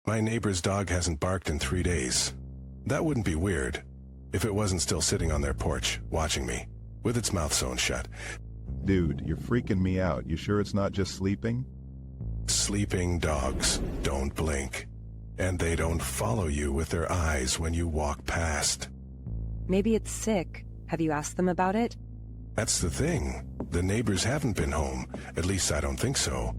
My neighbor's dog hasn't barked in 3 days. That wouldn't be weird if it wasn't still sitting on their porch, watching me, with its mouth sewn shut. Dude, you're freaking me out. You sure it's not just sleeping? Sleeping dogs don't blink, and they don't follow you with their eyes when you walk past. Maybe it's sick. Have you asked them about it? That's the thing. The neighbors haven't been home. At least I don't think so.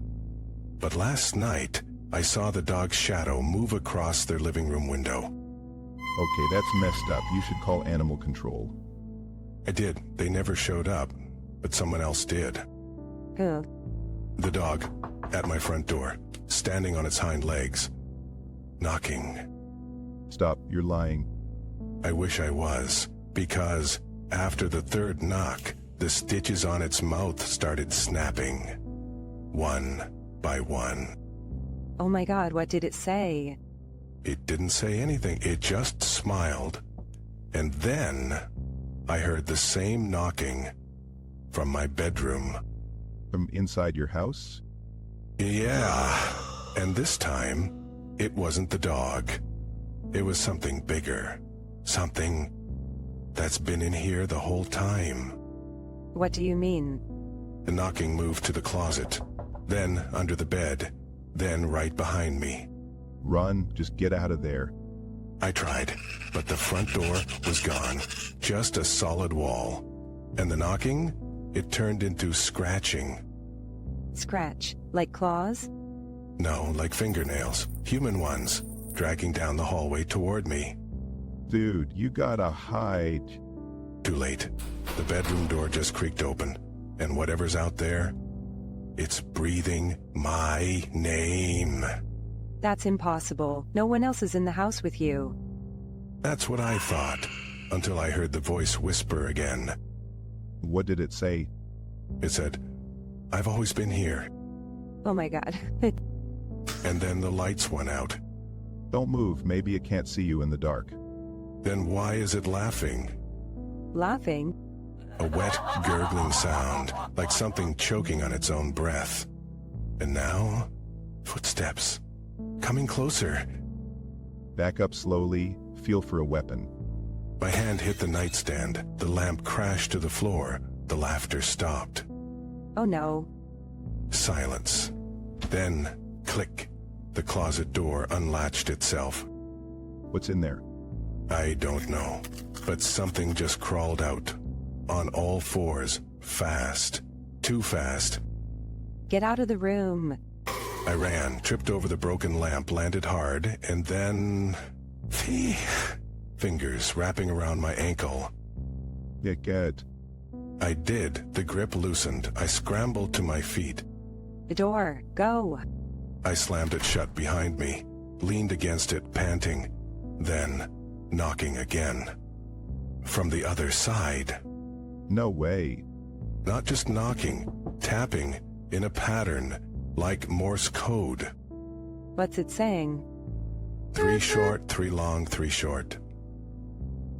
But last night, I saw the dog's shadow move across their living room window. Okay, that's messed up. You should call animal control. I did. They never showed up, but someone else did. Who? The dog, at my front door, standing on its hind legs, knocking. Stop, you're lying. I wish I was, because after the third knock, the stitches on its mouth started snapping, one by one. Oh my God, what did it say? It didn't say anything, it just smiled. And then I heard the same knocking from my bedroom. From inside your house? Yeah, and this time, it wasn't the dog. It was something bigger, something that's been in here the whole time. What do you mean? The knocking moved to the closet, then under the bed, then right behind me. Run, just get out of there. I tried, but the front door was gone, just a solid wall. And the knocking, it turned into scratching. Scratch? Like claws? No, like fingernails, human ones, dragging down the hallway toward me. Dude, you gotta hide. Too late. The bedroom door just creaked open, and whatever's out there, it's breathing my name. That's impossible. No one else is in the house with you. That's what I thought, until I heard the voice whisper again. What did it say? It said, "I've always been here." Oh my God. And then the lights went out. Don't move, maybe it can't see you in the dark. Then why is it laughing? Laughing? A wet, gurgling sound, like something choking on its own breath. And now, footsteps, coming closer. Back up slowly, feel for a weapon. My hand hit the nightstand, the lamp crashed to the floor, the laughter stopped. Oh no. Silence. Then, click, the closet door unlatched itself. What's in there? I don't know, but something just crawled out, on all fours, fast, too fast. Get out of the room. I ran, tripped over the broken lamp, landed hard, and then... fingers wrapping around my ankle. Get good. I did. The grip loosened. I scrambled to my feet. The door. Go. I slammed it shut behind me, leaned against it, panting, then knocking again. From the other side. No way. Not just knocking, tapping, in a pattern, like Morse code. What's it saying? 3 short, 3 long, 3 short.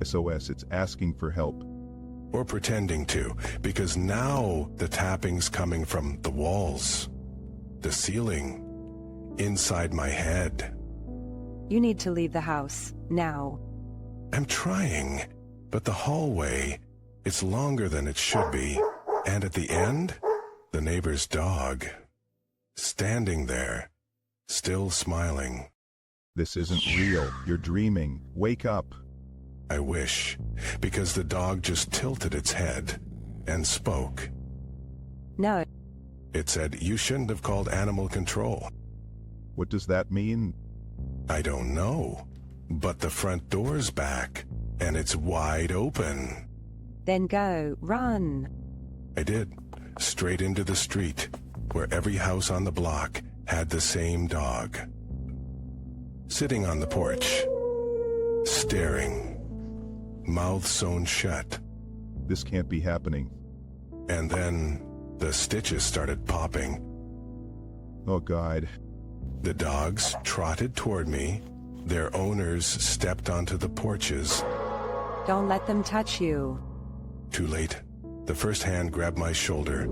SOS, it's asking for help. Or pretending to, because now the tapping's coming from the walls, the ceiling, inside my head. You need to leave the house, now. I'm trying, but the hallway, it's longer than it should be, and at the end, the neighbor's dog, standing there, still smiling. This isn't real. You're dreaming. Wake up. I wish, because the dog just tilted its head and spoke. No. It said, "You shouldn't have called animal control." What does that mean? I don't know, but the front door's back, and it's wide open. Then go. Run. I did, straight into the street, where every house on the block had the same dog. Sitting on the porch, staring, mouth sewn shut. This can't be happening. And then the stitches started popping. Oh God. The dogs trotted toward me. Their owners stepped onto the porches. Don't let them touch you. Too late. The first hand grabbed my shoulder.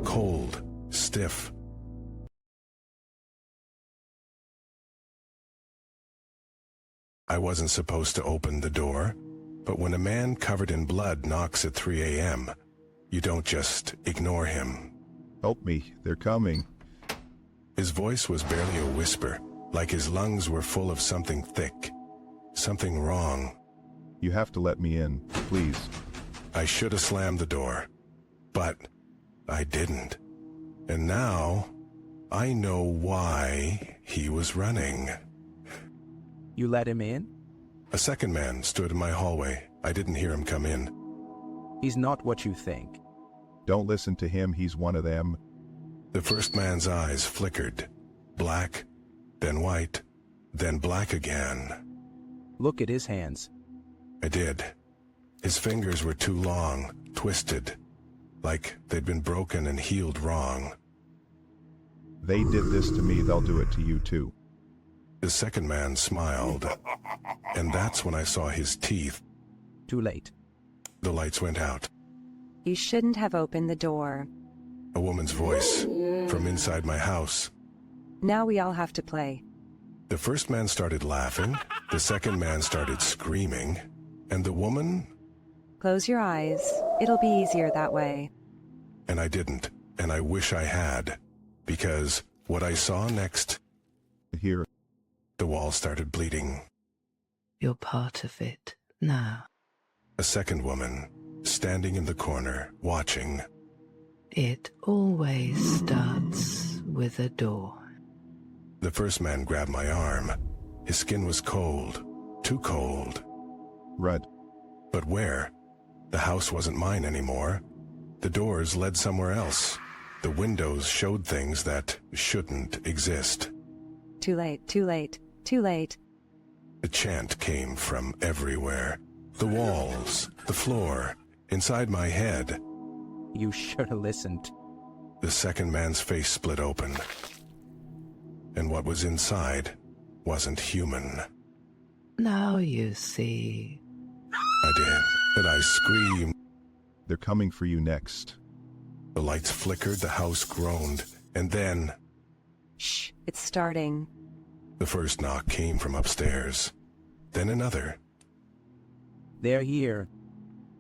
Cold, stiff, I wasn't supposed to open the door, but when a man covered in blood knocks at 3 a.m., you don't just ignore him. Help me, they're coming. His voice was barely a whisper, like his lungs were full of something thick, something wrong. You have to let me in, please. I should have slammed the door, but I didn't. And now, I know why he was running. You let him in? A second man stood in my hallway. I didn't hear him come in. He's not what you think. Don't listen to him, he's one of them. The first man's eyes flickered. Black, then white, then black again. Look at his hands. I did. His fingers were too long, twisted, like they'd been broken and healed wrong. They did this to me, they'll do it to you too. The second man smiled, and that's when I saw his teeth. Too late. The lights went out. You shouldn't have opened the door. A woman's voice from inside my house. Now we all have to play. The first man started laughing, the second man started screaming, and the woman, Close your eyes. It'll be easier that way. and I didn't, and I wish I had, because what I saw next, Here, the wall started bleeding. You're part of it now. A second woman, standing in the corner, watching. It always starts with a door. The first man grabbed my arm. His skin was cold, too cold. Rudd. But where? The house wasn't mine anymore. The doors led somewhere else. The windows showed things that shouldn't exist. Too late, too late, too late. The chant came from everywhere. The walls, the floor, inside my head. You should have listened. The second man's face split open. And what was inside wasn't human. Now you see. I did. And I screamed. They're coming for you next. The lights flickered, the house groaned, and then Shh, it's starting. the first knock came from upstairs. Then another. They're here.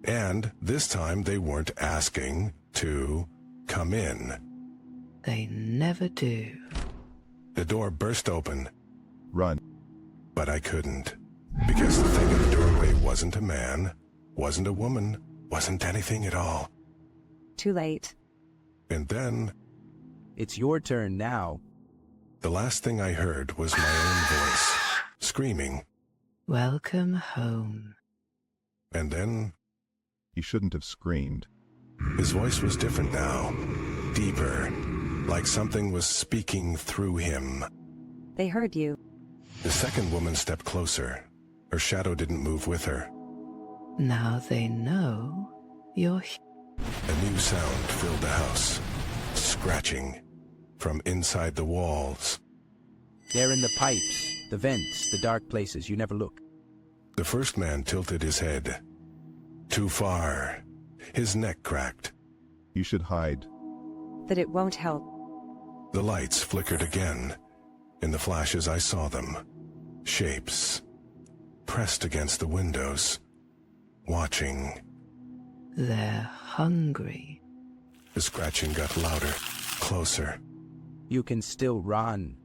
And this time they weren't asking to come in. They never do. The door burst open, Run. but I couldn't. Because the thing in the doorway wasn't a man, wasn't a woman, wasn't anything at all. Too late. And then, It's your turn now. the last thing I heard was my own voice, screaming. Welcome home. And then, You shouldn't have screamed. his voice was different now, deeper, like something was speaking through him. They heard you. The second woman stepped closer. Her shadow didn't move with her. Now they know you're here. A new sound filled the house, scratching from inside the walls. They're in the pipes, the vents, the dark places. You never look. The first man tilted his head. Too far. His neck cracked. You should hide. That it won't help. The lights flickered again. In the flashes I saw them. Shapes. Pressed against the windows. Watching. They're hungry. The scratching got louder. Closer. You can still run.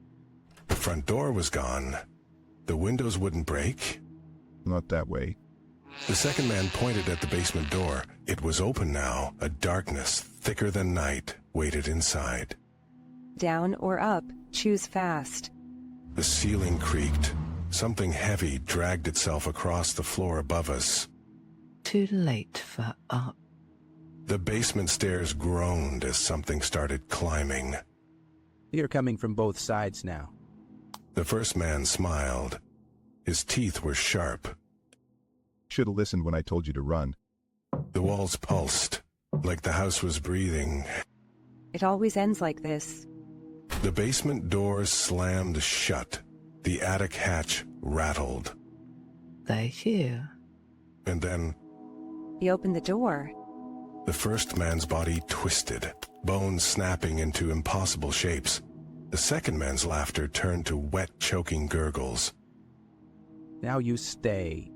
The front door was gone. The windows wouldn't break. Not that way. The second man pointed at the basement door. It was open now. A darkness, thicker than night, waited inside. Down or up, choose fast. The ceiling creaked. Something heavy dragged itself across the floor above us. Too late for up. The basement stairs groaned as something started climbing. You're coming from both sides now. The first man smiled. His teeth were sharp. Should have listened when I told you to run. The walls pulsed, like the house was breathing. It always ends like this. The basement door slammed shut. The attic hatch rattled. They're here. And then He opened the door. the first man's body twisted, bones snapping into impossible shapes. The second man's laughter turned to wet, choking gurgles. Now you stay.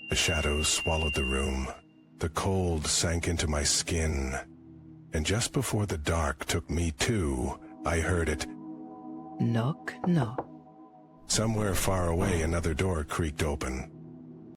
The shadows swallowed the room. The cold sank into my skin. And just before the dark took me too, I heard it. Knock, knock. Somewhere far away, another door creaked open.